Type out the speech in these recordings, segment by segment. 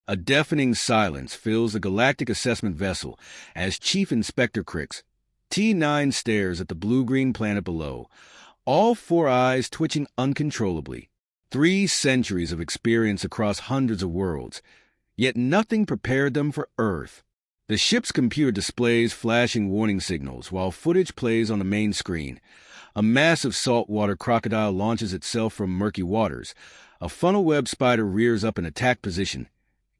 A deafening silence fills the Galactic assessment vessel as Chief Inspector Crix-T9 stares at the blue-green planet below, all four eyes twitching uncontrollably. 3 centuries of experience across hundreds of worlds, yet nothing prepared them for Earth. The ship's computer displays flashing warning signals while footage plays on the main screen. A massive saltwater crocodile launches itself from murky waters. A funnel-web spider rears up in attack position,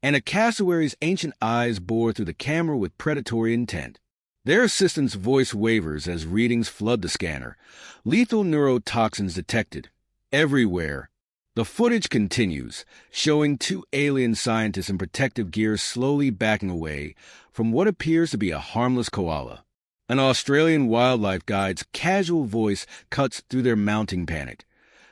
and a cassowary's ancient eyes bore through the camera with predatory intent. Their assistant's voice wavers as readings flood the scanner. Lethal neurotoxins detected. Everywhere. The footage continues, showing 2 alien scientists in protective gear slowly backing away from what appears to be a harmless koala. An Australian wildlife guide's casual voice cuts through their mounting panic.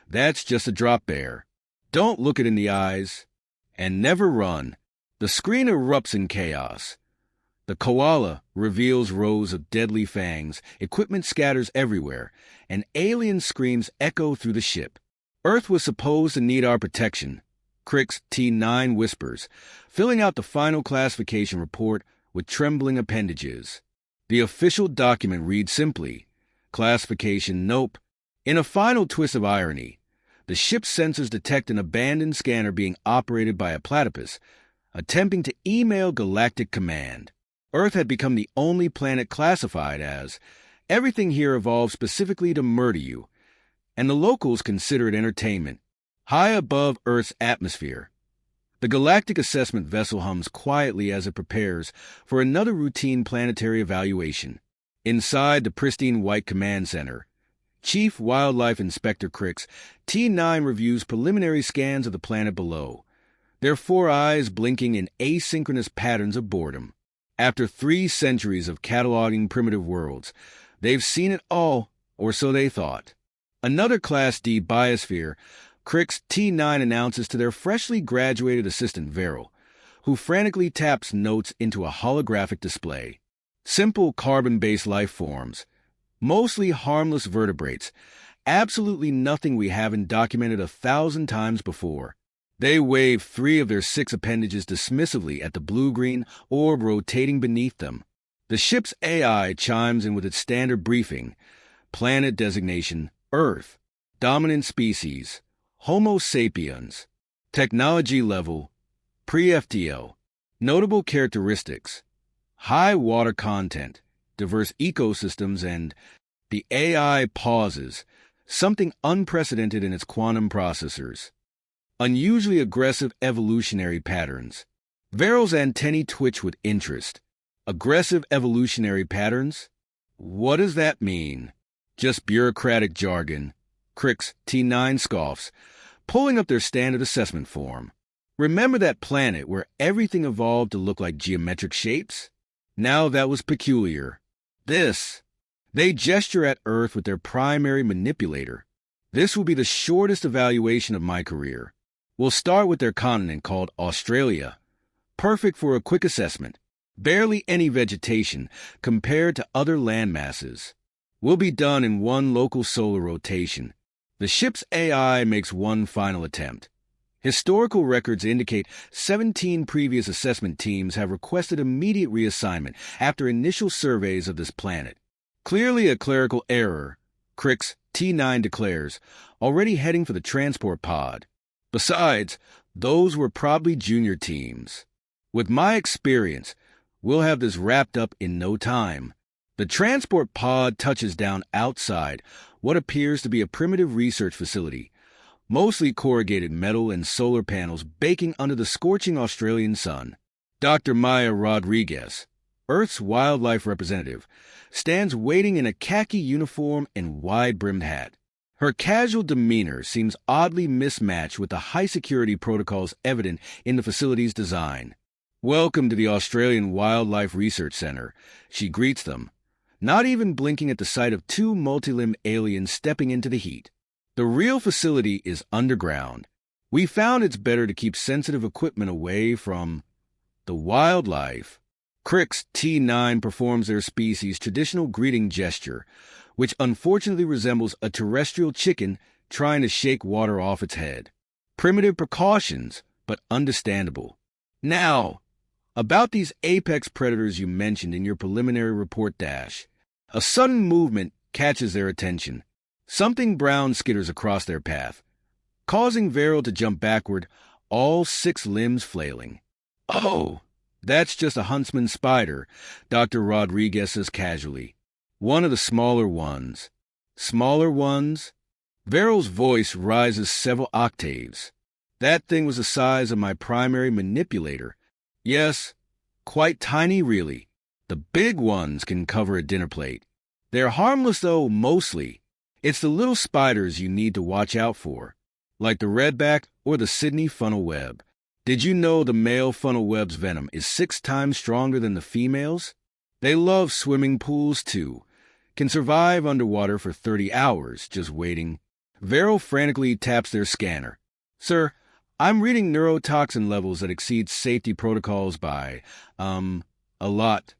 That's just a drop bear. Don't look it in the eyes. And never run. The screen erupts in chaos. The koala reveals rows of deadly fangs, equipment scatters everywhere, and alien screams echo through the ship. Earth was supposed to need our protection, Crix-T9 whispers, filling out the final classification report with trembling appendages. The official document reads simply, Classification Nope. In a final twist of irony, the ship's sensors detect an abandoned scanner being operated by a platypus, attempting to email Galactic command. Earth had become the only planet classified as, everything here evolved specifically to murder you, and the locals consider it entertainment, high above Earth's atmosphere. The Galactic assessment vessel hums quietly as it prepares for another routine planetary evaluation. Inside the pristine white command center, Chief Wildlife Inspector Crix-T9 reviews preliminary scans of the planet below, their 4 eyes blinking in asynchronous patterns of boredom. After 3 centuries of cataloging primitive worlds, they've seen it all, or so they thought. Another Class D biosphere, Crix-T9 announces to their freshly graduated assistant Verul, who frantically taps notes into a holographic display. Simple carbon-based life forms, mostly harmless vertebrates, absolutely nothing we haven't documented 1,000 times before. They wave 3 of their 6 appendages dismissively at the blue-green orb rotating beneath them. The ship's AI chimes in with its standard briefing, planet designation, Earth, dominant species, Homo sapiens, technology level, pre-FTL, notable characteristics, high water content, diverse ecosystems, and the AI pauses, something unprecedented in its quantum processors. Unusually aggressive evolutionary patterns. Verul's antennae twitch with interest. Aggressive evolutionary patterns? What does that mean? Just bureaucratic jargon, Crix-T9 scoffs, pulling up their standard assessment form. Remember that planet where everything evolved to look like geometric shapes? Now that was peculiar. This. They gesture at Earth with their primary manipulator. This will be the shortest evaluation of my career. We'll start with their continent called Australia. Perfect for a quick assessment. Barely any vegetation compared to other land masses. Will be done in 1 local solar rotation. The ship's AI makes 1 final attempt. Historical records indicate 17 previous assessment teams have requested immediate reassignment after initial surveys of this planet. Clearly a clerical error, Crix-T9 declares, already heading for the transport pod. Besides, those were probably junior teams. With my experience, we'll have this wrapped up in no time. The transport pod touches down outside what appears to be a primitive research facility, mostly corrugated metal and solar panels baking under the scorching Australian sun. Dr. Maya Rodriguez, Earth's wildlife representative, stands waiting in a khaki uniform and wide-brimmed hat. Her casual demeanor seems oddly mismatched with the high-security protocols evident in the facility's design. Welcome to the Australian Wildlife Research Center, she greets them, not even blinking at the sight of 2 multi-limbed aliens stepping into the heat. The real facility is underground. We found it's better to keep sensitive equipment away from the wildlife. Crix-T9 performs their species' traditional greeting gesture, which unfortunately resembles a terrestrial chicken trying to shake water off its head. Primitive precautions, but understandable. Now, about these apex predators you mentioned in your preliminary report dash. A sudden movement catches their attention. Something brown skitters across their path, causing Verul to jump backward, all 6 limbs flailing. "Oh, that's just a huntsman spider," Dr. Rodriguez says casually. "One of the smaller ones." "Smaller ones?" Verul's voice rises several octaves. "That thing was the size of my primary manipulator. Yes, quite tiny really. The big ones can cover a dinner plate. They're harmless though, mostly. It's the little spiders you need to watch out for, like the redback or the Sydney funnel web. Did you know the male funnel web's venom is 6 times stronger than the female's? They love swimming pools too. Can survive underwater for 30 hours, just waiting." Verul frantically taps their scanner. "Sir, I'm reading neurotoxin levels that exceed safety protocols by, a lot."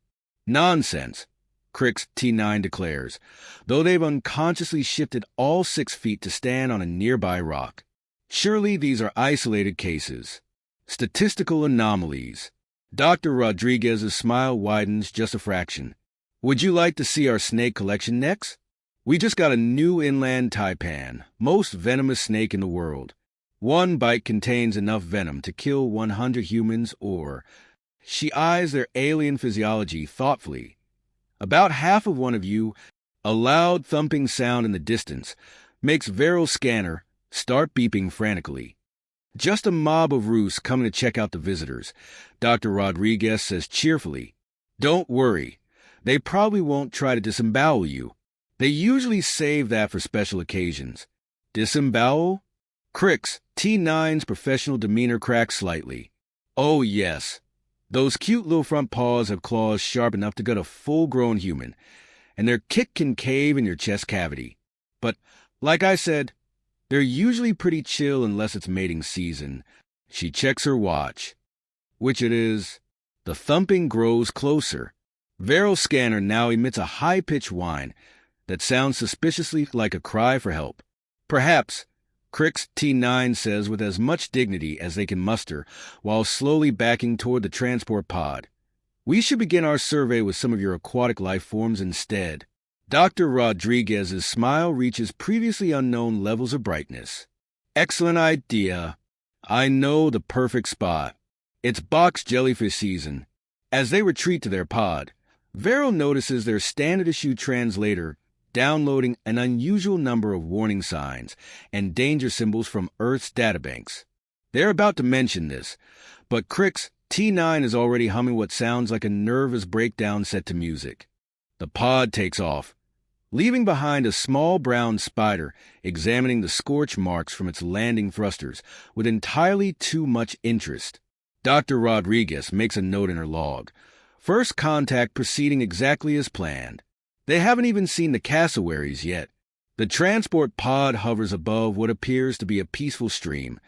"Nonsense," Crix-T9 declares, though they've unconsciously shifted all 6 feet to stand on a nearby rock. "Surely these are isolated cases. Statistical anomalies." Dr. Rodriguez's smile widens just a fraction. "Would you like to see our snake collection next? We just got a new inland taipan, most venomous snake in the world. 1 bite contains enough venom to kill 100 humans or—" She eyes their alien physiology thoughtfully. "About half of one of you." A loud thumping sound in the distance makes Verul's scanner start beeping frantically. "Just a mob of roosts coming to check out the visitors," Dr. Rodriguez says cheerfully. "Don't worry. They probably won't try to disembowel you. They usually save that for special occasions." "Disembowel?" Crix-T9's professional demeanor cracks slightly. "Oh, yes. Those cute little front paws have claws sharp enough to gut a full-grown human, and their kick can cave in your chest cavity. But, like I said, they're usually pretty chill unless it's mating season." She checks her watch. "Which it is." The thumping grows closer. Verul's scanner now emits a high-pitched whine that sounds suspiciously like a cry for help. "Perhaps," Crix-T9 says with as much dignity as they can muster while slowly backing toward the transport pod, "we should begin our survey with some of your aquatic life forms instead." Dr. Rodriguez's smile reaches previously unknown levels of brightness. "Excellent idea. I know the perfect spot. It's box jellyfish season." As they retreat to their pod, Verul notices their standard-issue translator downloading an unusual number of warning signs and danger symbols from Earth's databanks. They're about to mention this, but Crix-T9 is already humming what sounds like a nervous breakdown set to music. The pod takes off, leaving behind a small brown spider examining the scorch marks from its landing thrusters with entirely too much interest. Dr. Rodriguez makes a note in her log. First contact proceeding exactly as planned. They haven't even seen the cassowaries yet. The transport pod hovers above what appears to be a peaceful stream,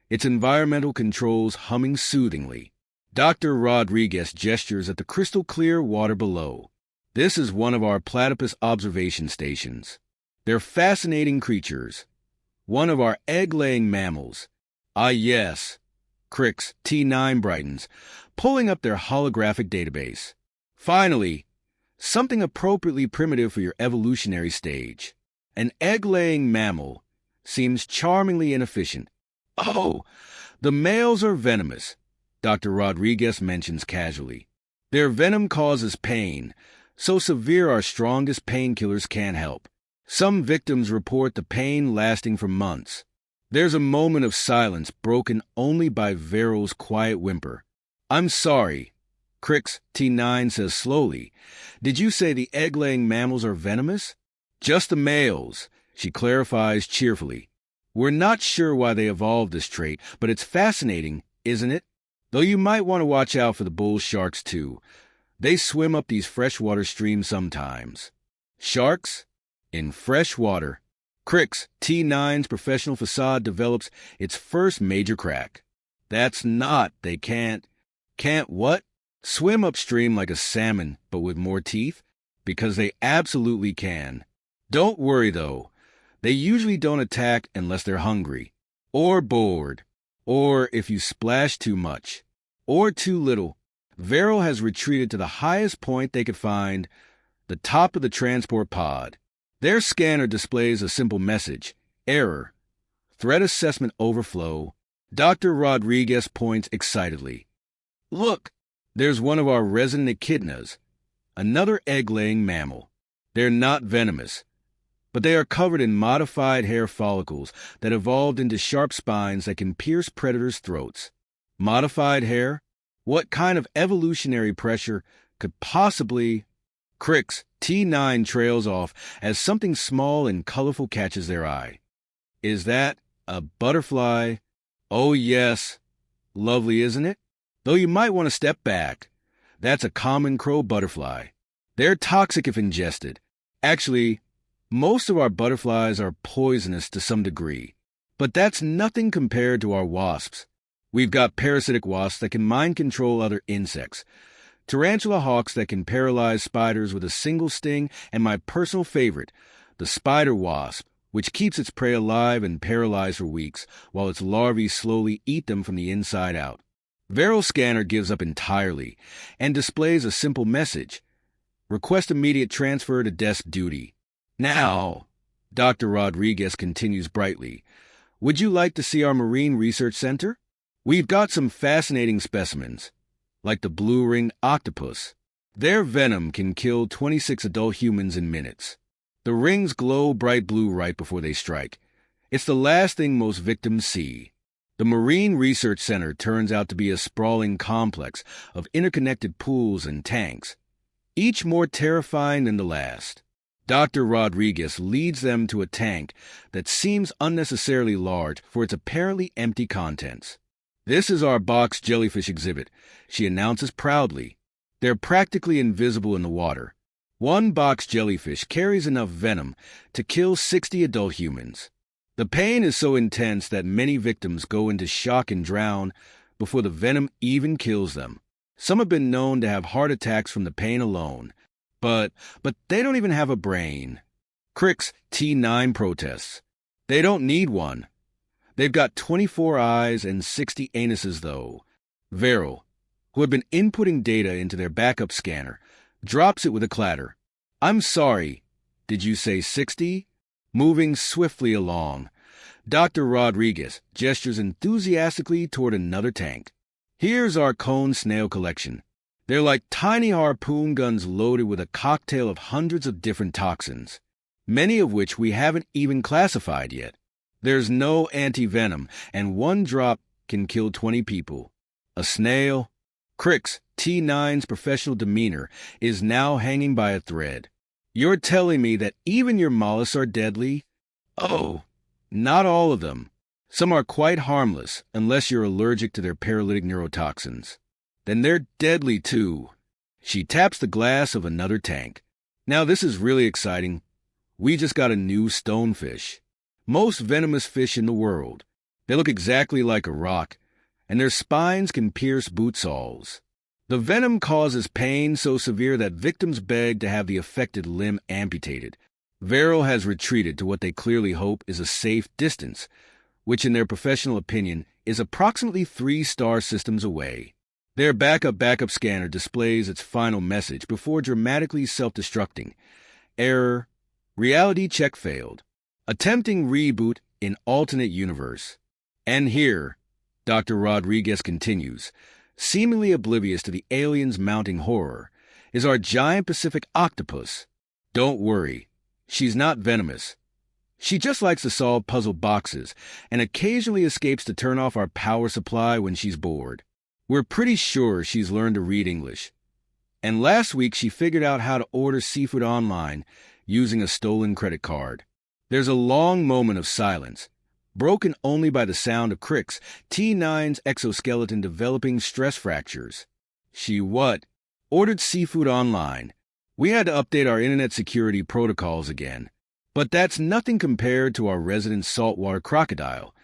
its environmental controls humming soothingly. Dr. Rodriguez gestures at the crystal-clear water below. "This is one of our platypus observation stations. They're fascinating creatures. One of our egg-laying mammals." "Ah, yes." Crix-T9 brightens, pulling up their holographic database. "Finally, something appropriately primitive for your evolutionary stage. An egg-laying mammal seems charmingly inefficient." "Oh, the males are venomous," Dr. Rodriguez mentions casually. "Their venom causes pain, so severe our strongest painkillers can't help. Some victims report the pain lasting for months." There's a moment of silence broken only by Verul's quiet whimper. "I'm sorry," Crix-T9 says slowly. "Did you say the egg-laying mammals are venomous?" "Just the males," she clarifies cheerfully. "We're not sure why they evolved this trait, but it's fascinating, isn't it? Though you might want to watch out for the bull sharks, too. They swim up these freshwater streams sometimes." "Sharks? In fresh water?" Crix-T9's professional facade develops its first major crack. "That's not, they can't." "Can't what?" "Swim upstream like a salmon, but with more teeth?" "Because they absolutely can. Don't worry, though. They usually don't attack unless they're hungry, or bored, or if you splash too much, or too little, Verul has retreated to the highest point they could find, the top of the transport pod. Their scanner displays a simple message: error, threat assessment overflow. Dr. Rodriguez points excitedly. Look, there's one of our resident echidnas, another egg-laying mammal. They're not venomous, but they are covered in modified hair follicles that evolved into sharp spines that can pierce predators' throats. Modified hair? What kind of evolutionary pressure could possibly... Crix-T9 trails off as something small and colorful catches their eye. Is that a butterfly? Oh, yes. Lovely, isn't it? Though you might want to step back. That's a common crow butterfly. They're toxic if ingested. Actually, most of our butterflies are poisonous to some degree. But that's nothing compared to our wasps. We've got parasitic wasps that can mind control other insects, tarantula hawks that can paralyze spiders with a single sting, and my personal favorite, the spider wasp, which keeps its prey alive and paralyzed for weeks, while its larvae slowly eat them from the inside out. Verul's scanner gives up entirely and displays a simple message: request immediate transfer to desk duty. Now, Dr. Rodriguez continues brightly, would you like to see our Marine Research Center? We've got some fascinating specimens, like the blue-ringed octopus. Their venom can kill 26 adult humans in minutes. The rings glow bright blue right before they strike. It's the last thing most victims see. The Marine Research Center turns out to be a sprawling complex of interconnected pools and tanks, each more terrifying than the last. Dr. Rodriguez leads them to a tank that seems unnecessarily large for its apparently empty contents. This is our box jellyfish exhibit, she announces proudly. They're practically invisible in the water. One box jellyfish carries enough venom to kill 60 adult humans. The pain is so intense that many victims go into shock and drown before the venom even kills them. Some have been known to have heart attacks from the pain alone. But they don't even have a brain. Crix-T9 protests. They don't need one. They've got 24 eyes and 60 anuses, though. Verul, who had been inputting data into their backup scanner, drops it with a clatter. I'm sorry, did you say 60? Moving swiftly along, Dr. Rodriguez gestures enthusiastically toward another tank. Here's our cone snail collection. They're like tiny harpoon guns loaded with a cocktail of hundreds of different toxins, many of which we haven't even classified yet. There's no anti-venom, and one drop can kill 20 people. A snail? Crix-T9's professional demeanor is now hanging by a thread. You're telling me that even your mollusks are deadly? Oh, not all of them. Some are quite harmless, unless you're allergic to their paralytic neurotoxins. Then they're deadly, too. She taps the glass of another tank. Now this is really exciting. We just got a new stonefish. Most venomous fish in the world. They look exactly like a rock, and their spines can pierce boot soles. The venom causes pain so severe that victims beg to have the affected limb amputated. Verul has retreated to what they clearly hope is a safe distance, which in their professional opinion is approximately 3 star systems away. Their backup scanner displays its final message before dramatically self-destructing. Error. Reality check failed. Attempting reboot in alternate universe. And here, Dr. Rodriguez continues, seemingly oblivious to the aliens' mounting horror, is our giant Pacific octopus. Don't worry, she's not venomous. She just likes to solve puzzle boxes and occasionally escapes to turn off our power supply when she's bored. We're pretty sure she's learned to read English. And last week she figured out how to order seafood online using a stolen credit card. There's a long moment of silence, broken only by the sound of Crix-T9's exoskeleton developing stress fractures. She what? Ordered seafood online. We had to update our internet security protocols again. But that's nothing compared to our resident saltwater crocodile.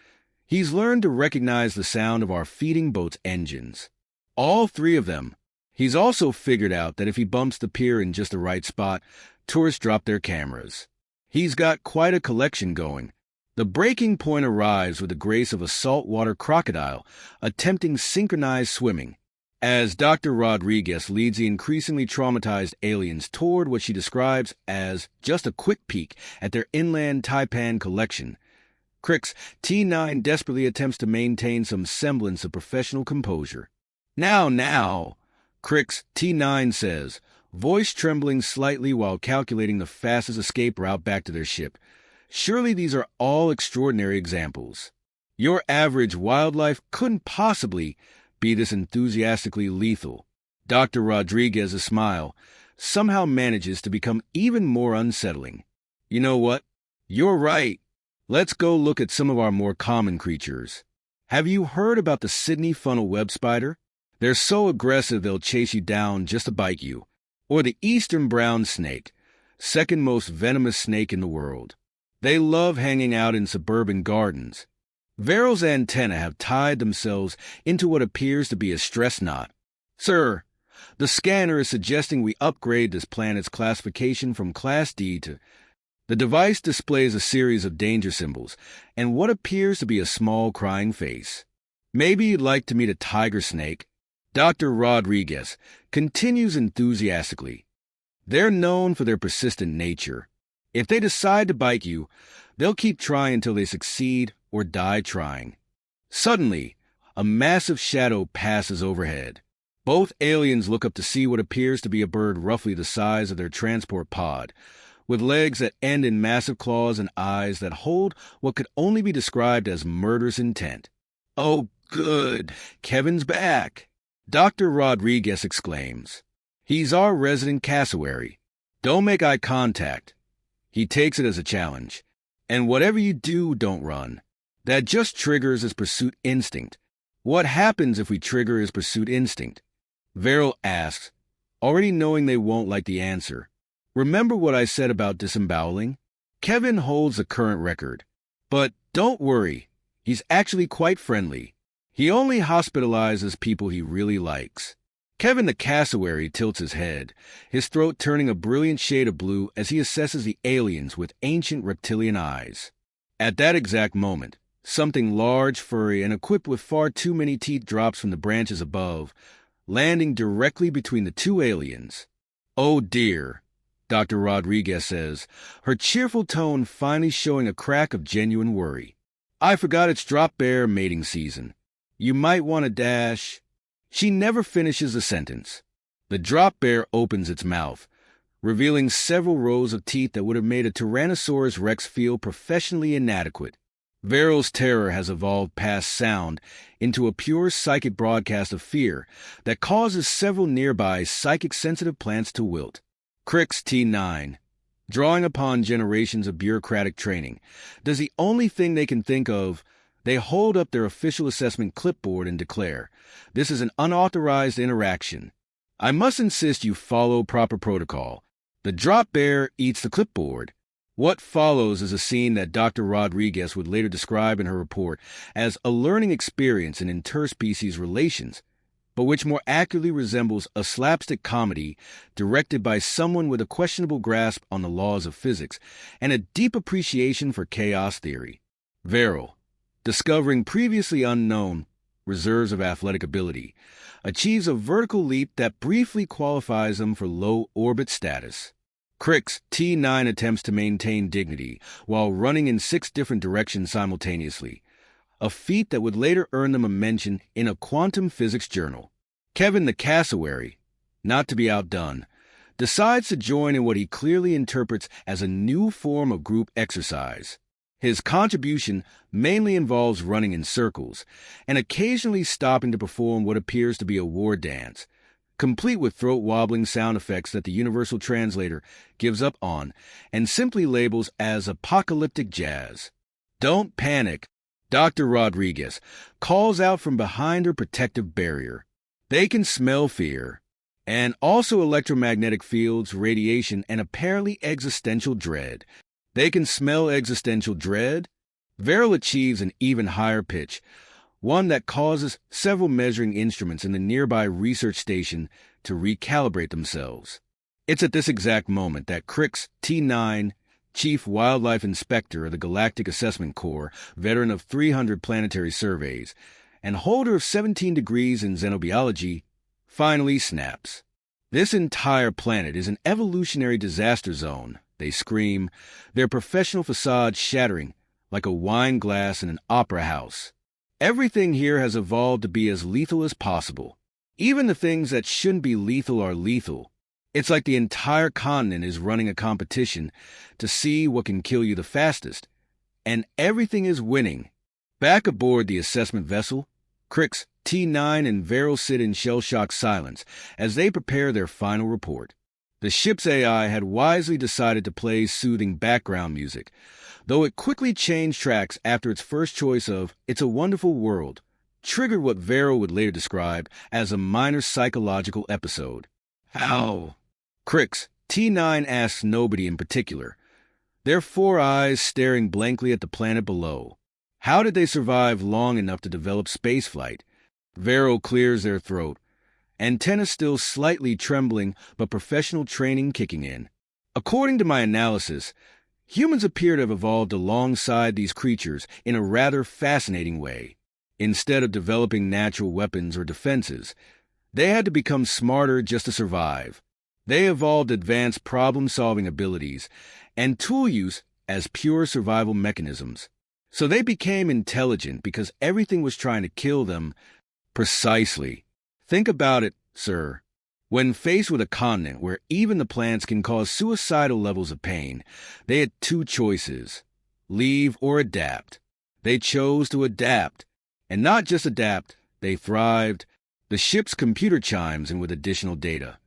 He's learned to recognize the sound of our feeding boat's engines. All 3 of them. He's also figured out that if he bumps the pier in just the right spot, tourists drop their cameras. He's got quite a collection going. The breaking point arrives with the grace of a saltwater crocodile attempting synchronized swimming. as Dr. Rodriguez leads the increasingly traumatized aliens toward what she describes as just a quick peek at their inland taipan collection. Crix-T9 desperately attempts to maintain some semblance of professional composure. Now, Crix-T9 says, voice trembling slightly while calculating the fastest escape route back to their ship. Surely these are all extraordinary examples. Your average wildlife couldn't possibly be this enthusiastically lethal. Dr. Rodriguez's smile somehow manages to become even more unsettling. You know what? You're right. Let's go look at some of our more common creatures. Have you heard about the Sydney funnel web spider? They're so aggressive they'll chase you down just to bite you. Or the eastern brown snake, second most venomous snake in the world. They love hanging out in suburban gardens. Verul's antennae have tied themselves into what appears to be a stress knot. Sir, the scanner is suggesting we upgrade this planet's classification from Class D to... The device displays a series of danger symbols and what appears to be a small crying face. Maybe you'd like to meet a tiger snake? Dr. Rodriguez continues enthusiastically. They're known for their persistent nature. If they decide to bite you, they'll keep trying until they succeed or die trying. Suddenly, a massive shadow passes overhead. Both aliens look up to see what appears to be a bird roughly the size of their transport pod, with legs that end in massive claws and eyes that hold what could only be described as murderous intent. Oh, good! Kevin's back! Dr. Rodriguez exclaims. He's our resident cassowary. Don't make eye contact. He takes it as a challenge. And whatever you do, don't run. That just triggers his pursuit instinct. What happens if we trigger his pursuit instinct? Verul asks, already knowing they won't like the answer. Remember what I said about disemboweling? Kevin holds the current record. But don't worry, he's actually quite friendly. He only hospitalizes people he really likes. Kevin the cassowary tilts his head, his throat turning a brilliant shade of blue as he assesses the aliens with ancient reptilian eyes. At that exact moment, something large, furry, and equipped with far too many teeth drops from the branches above, landing directly between the two aliens. Oh dear, Dr. Rodriguez says, her cheerful tone finally showing a crack of genuine worry. I forgot it's drop bear mating season. You might want to dash... She never finishes the sentence. The drop bear opens its mouth, revealing several rows of teeth that would have made a Tyrannosaurus Rex feel professionally inadequate. Verul's terror has evolved past sound into a pure psychic broadcast of fear that causes several nearby psychic-sensitive plants to wilt. Crix-T9, drawing upon generations of bureaucratic training, does the only thing they can think of. They hold up their official assessment clipboard and declare, this is an unauthorized interaction. I must insist you follow proper protocol. The drop bear eats the clipboard. What follows is a scene that Dr. Rodriguez would later describe in her report as a learning experience in interspecies relations, but which more accurately resembles a slapstick comedy directed by someone with a questionable grasp on the laws of physics and a deep appreciation for chaos theory. Verul, discovering previously unknown reserves of athletic ability, achieves a vertical leap that briefly qualifies them for low orbit status. Crix-T9 attempts to maintain dignity while running in 6 different directions simultaneously, a feat that would later earn them a mention in a quantum physics journal. Kevin the cassowary, not to be outdone, decides to join in what he clearly interprets as a new form of group exercise. His contribution mainly involves running in circles and occasionally stopping to perform what appears to be a war dance, complete with throat-wobbling sound effects that the universal translator gives up on and simply labels as apocalyptic jazz. Don't panic, Dr. Rodriguez calls out from behind her protective barrier. They can smell fear, and also electromagnetic fields, radiation, and apparently existential dread. They can smell existential dread? Verul achieves an even higher pitch, one that causes several measuring instruments in the nearby research station to recalibrate themselves. It's at this exact moment that Crix-T9, Chief Wildlife Inspector of the Galactic Assessment Corps, veteran of 300 planetary surveys, and holder of 17 degrees in xenobiology, finally snaps. This entire planet is an evolutionary disaster zone, they scream, their professional facades shattering like a wine glass in an opera house. Everything here has evolved to be as lethal as possible. Even the things that shouldn't be lethal are lethal. It's like the entire continent is running a competition to see what can kill you the fastest. And everything is winning. Back aboard the assessment vessel, Crix-T9 and Verul sit in shell-shocked silence as they prepare their final report. The ship's AI had wisely decided to play soothing background music, though it quickly changed tracks after its first choice of It's a Wonderful World triggered what Verul would later describe as a minor psychological episode. How? Crix-T9 asks nobody in particular, their four eyes staring blankly at the planet below. How did they survive long enough to develop spaceflight? Verul clears their throat, antennas still slightly trembling but professional training kicking in. According to my analysis, humans appear to have evolved alongside these creatures in a rather fascinating way. Instead of developing natural weapons or defenses, they had to become smarter just to survive. They evolved advanced problem-solving abilities and tool use as pure survival mechanisms. So they became intelligent because everything was trying to kill them. Precisely. Think about it, sir. When faced with a continent where even the plants can cause suicidal levels of pain, they had two choices: leave or adapt. They chose to adapt. And not just adapt, they thrived. The ship's computer chimes in with additional data.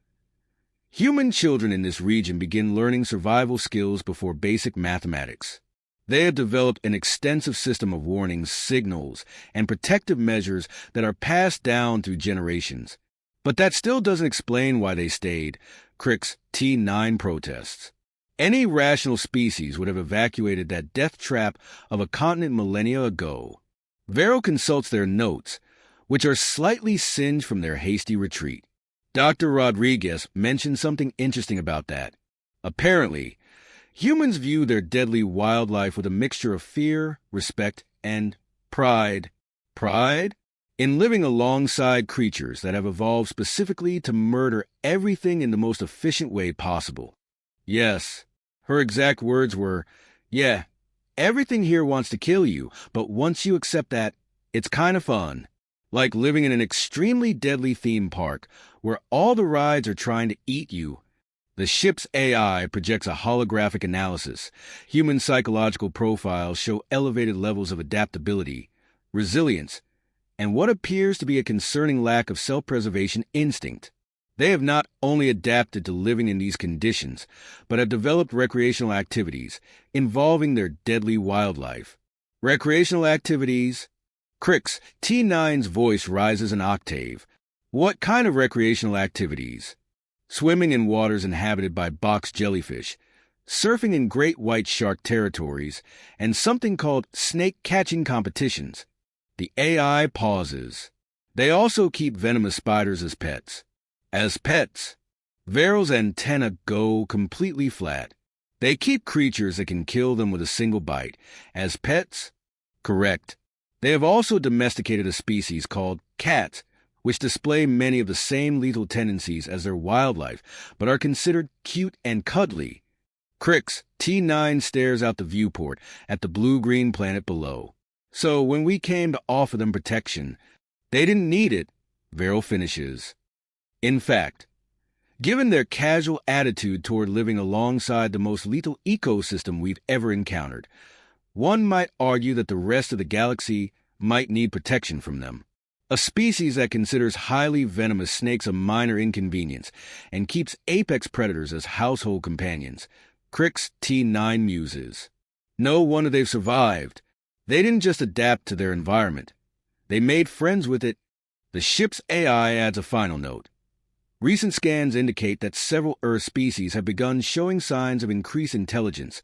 Human children in this region begin learning survival skills before basic mathematics. They have developed an extensive system of warnings, signals, and protective measures that are passed down through generations. But that still doesn't explain why they stayed, Crix-T9 protests. Any rational species would have evacuated that death trap of a continent millennia ago. Verul consults their notes, which are slightly singed from their hasty retreat. Dr. Rodriguez mentioned something interesting about that. Apparently, humans view their deadly wildlife with a mixture of fear, respect, and pride. Pride? In living alongside creatures that have evolved specifically to murder everything in the most efficient way possible. Yes, her exact words were, yeah, everything here wants to kill you, but once you accept that, it's kind of fun. Like living in an extremely deadly theme park where all the rides are trying to eat you. The ship's AI projects a holographic analysis. Human psychological profiles show elevated levels of adaptability, resilience, and what appears to be a concerning lack of self-preservation instinct. They have not only adapted to living in these conditions, but have developed recreational activities involving their deadly wildlife. Recreational activities? Crix-T9's voice rises an octave. What kind of recreational activities? Swimming in waters inhabited by box jellyfish, surfing in great white shark territories, and something called snake-catching competitions. The AI pauses. They also keep venomous spiders as pets. As pets, Verul's antennae go completely flat. They keep creatures that can kill them with a single bite. As pets? Correct. They have also domesticated a species called cats, which display many of the same lethal tendencies as their wildlife, but are considered cute and cuddly. Crix-T9 stares out the viewport at the blue-green planet below. So when we came to offer them protection, they didn't need it, Verul finishes. In fact, given their casual attitude toward living alongside the most lethal ecosystem we've ever encountered, one might argue that the rest of the galaxy might need protection from them. A species that considers highly venomous snakes a minor inconvenience and keeps apex predators as household companions, Crix-T9 muses. No wonder they've survived. They didn't just adapt to their environment. They made friends with it. The ship's AI adds a final note. Recent scans indicate that several Earth species have begun showing signs of increased intelligence,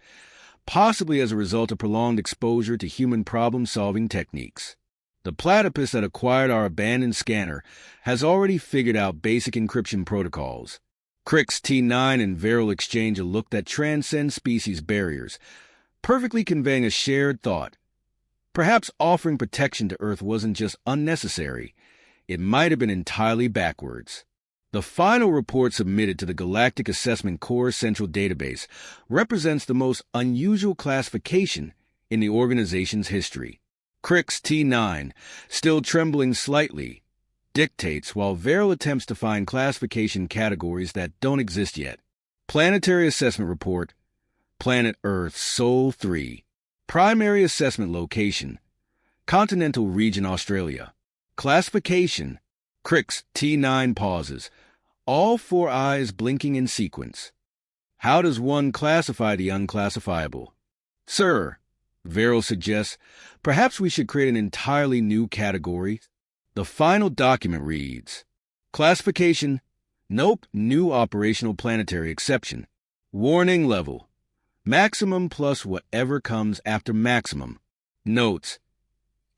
possibly as a result of prolonged exposure to human problem-solving techniques. The platypus that acquired our abandoned scanner has already figured out basic encryption protocols. Crix-T9 and Verul exchange a look that transcends species barriers, perfectly conveying a shared thought. Perhaps offering protection to Earth wasn't just unnecessary, it might have been entirely backwards. The final report submitted to the Galactic Assessment Core Central Database represents the most unusual classification in the organization's history. Crix-T9, still trembling slightly, dictates while Verul attempts to find classification categories that don't exist yet. Planetary Assessment Report, Planet Earth, Sol 3. Primary Assessment Location, Continental Region, Australia. Classification, Crix-T9 pauses, all four eyes blinking in sequence. How does one classify the unclassifiable? Sir, Verul suggests, perhaps we should create an entirely new category. The final document reads, Classification, Nope, new operational planetary exception. Warning level, maximum plus whatever comes after maximum. Notes,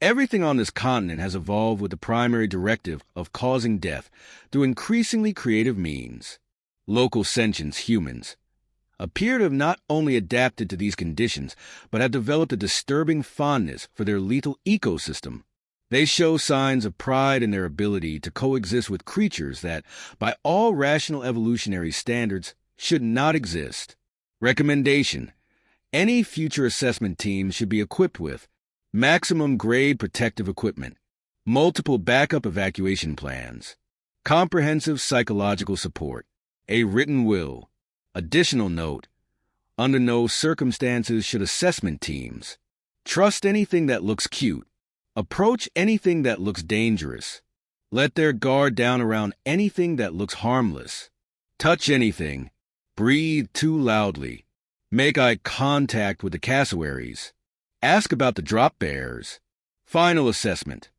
everything on this continent has evolved with the primary directive of causing death through increasingly creative means. Local sentients, humans, appear to have not only adapted to these conditions, but have developed a disturbing fondness for their lethal ecosystem. They show signs of pride in their ability to coexist with creatures that, by all rational evolutionary standards, should not exist. Recommendation: any future assessment team should be equipped with maximum grade protective equipment, multiple backup evacuation plans, comprehensive psychological support, a written will. Additional note: under no circumstances should assessment teams trust anything that looks cute, approach anything that looks dangerous, let their guard down around anything that looks harmless, touch anything, breathe too loudly, make eye contact with the cassowaries, ask about the drop bears. Final assessment: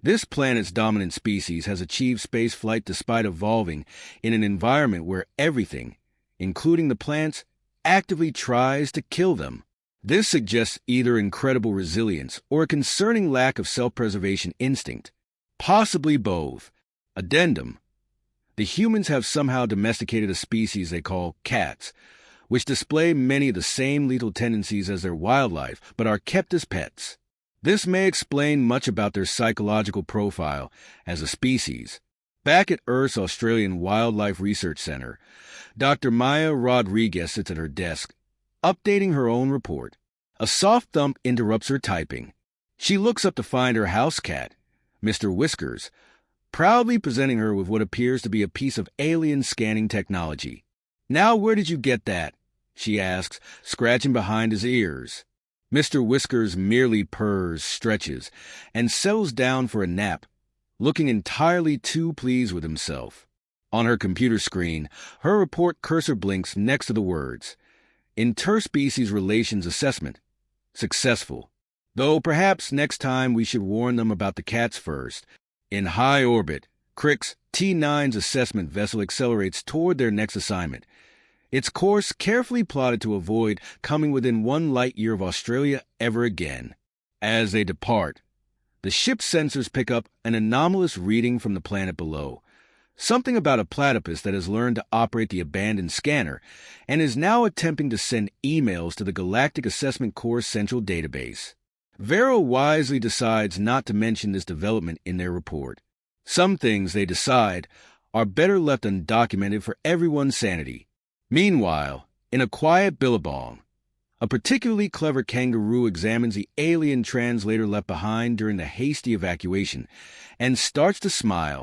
this planet's dominant species has achieved space flight despite evolving in an environment where everything, including the plants, actively tries to kill them. This suggests either incredible resilience or a concerning lack of self-preservation instinct, possibly both. Addendum: the humans have somehow domesticated a species they call cats, which display many of the same lethal tendencies as their wildlife, but are kept as pets. This may explain much about their psychological profile as a species. Back at Earth's Australian Wildlife Research Center, Dr. Maya Rodriguez sits at her desk, updating her own report. A soft thump interrupts her typing. She looks up to find her house cat, Mr. Whiskers, proudly presenting her with what appears to be a piece of alien scanning technology. "Now where did you get that?" she asks, scratching behind his ears. Mr. Whiskers merely purrs, stretches, and settles down for a nap, looking entirely too pleased with himself. On her computer screen, her report cursor blinks next to the words, Interspecies Relations Assessment. Successful. Though perhaps next time we should warn them about the cats first. In high orbit, Crix-T9's assessment vessel accelerates toward their next assignment, its course carefully plotted to avoid coming within 1 light-year of Australia ever again. As they depart, the ship's sensors pick up an anomalous reading from the planet below, something about a platypus that has learned to operate the abandoned scanner and is now attempting to send emails to the Galactic Assessment Core Central Database. Verul wisely decides not to mention this development in their report. Some things, they decide, are better left undocumented for everyone's sanity. Meanwhile, in a quiet billabong, a particularly clever kangaroo examines the alien translator left behind during the hasty evacuation and starts to smile